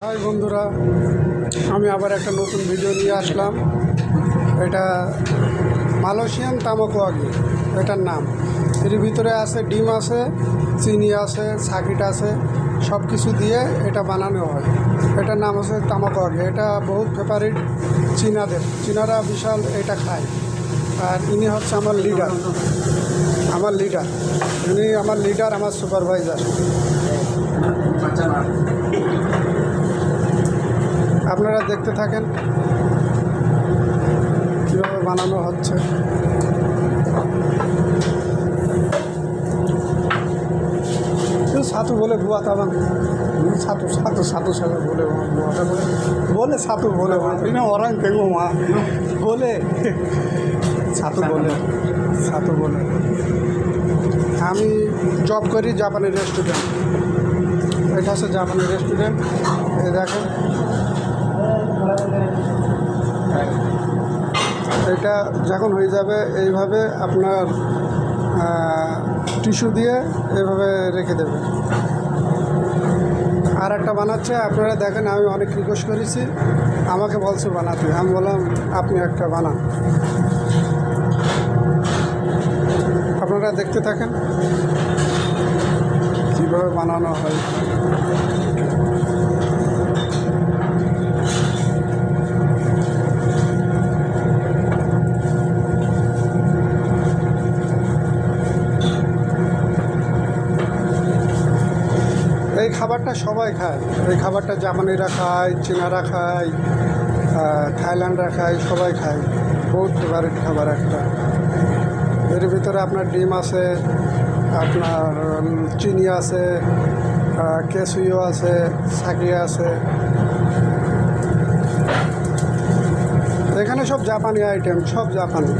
High বন্ধুরা, আমি আবার একটা নতুন ভিডিও নিয়ে আসলাম। এটা মালয়েশিয়ান তামাকোয়াগি এটার নাম। এর ভিতরে আছে ডিম আছে, চিনি আছে, সাকিট আছে, সব কিছু দিয়ে এটা বানানো হয়। এটার নাম আছে তামাকোয়াগি। এটা বহুত ফেভারিট চীনাদের, চীনারা বিশাল এটা খায়। আর ইনি হচ্ছে আমার লিডার, ইনি আমার লিডার, আমার সুপারভাইজার। আপনারা দেখতে থাকেন কীভাবে বানানো হচ্ছে। ছাতু বলে বুয়া তাবান, ছাতু ছাতু ছাতু সাথে বলে বুয়াটা বলে ছাতু বলে ওরাং দেখবো মা বলে ছাতু বলে। আমি জব করি জাপানি রেস্টুরেন্ট। এটা হচ্ছে জাপানি রেস্টুরেন্ট। এই দেখেন, এটা যখন হয়ে যাবে এইভাবে আপনার টিস্যু দিয়ে এইভাবে রেখে দেবে। আর একটা বানাচ্ছে, আপনারা দেখেন। আমি অনেক রিকোয়েস্ট করেছি, আমাকে বলছে বানাতে। আমি বললাম আপনি একটা বানান। আপনারা দেখতে থাকেন কীভাবে বানানো হয়। এই খাবারটা সবাই খায়। এই খাবারটা জাপানিরা খায়, চীনারা খায়, থাইল্যান্ডরা খায়, সবাই খায়। বহুত ফেভারিট খাবার একটা। এর ভিতরে আপনার ডিম আছে, আপনার চিনি আছে, কেসুইও আছে, সাকিয়া আছে। এখানে সব জাপানি আইটেম, সব জাপানি।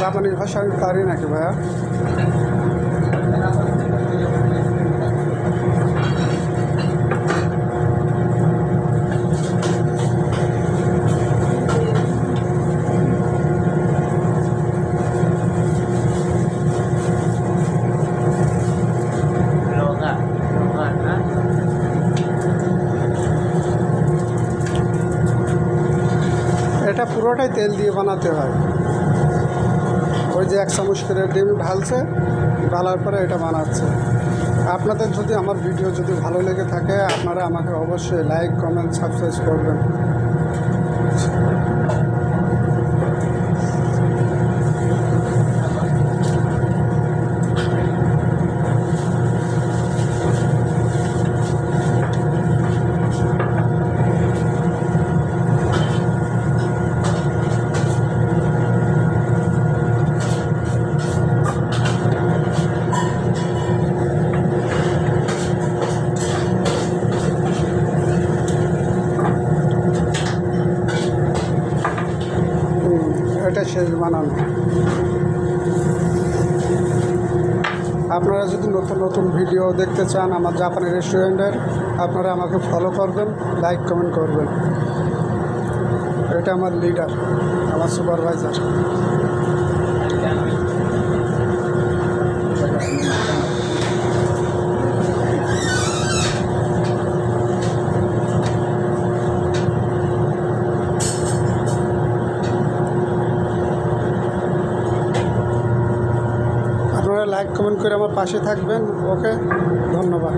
জাপানি ভাষা আমি পারি নাকি ভাইয়া? এটা পুরোটাই তেল দিয়ে বানাতে হয়। ওই যে 1 চামচ করে ডিম ঢালছে, ঢালার পরে এটা বানাচ্ছে। আপনাদের যদি আমার ভিডিও যদি ভালো লেগে থাকে, আপনারা আমাকে অবশ্যই লাইক, কমেন্ট, সাবস্ক্রাইব করবেন। এটা শেষ বানানো। আপনারা যদি নতুন নতুন ভিডিও দেখতে চান আমার জাপানি রেস্টুরেন্টের, আপনারা আমাকে ফলো করবেন, লাইক কমেন্ট করবেন। এটা আমার লিডার, আমার সুপারভাইজার। লাইক কমেন্ট করে আমার পাশে থাকবেন। ওকে, ধন্যবাদ।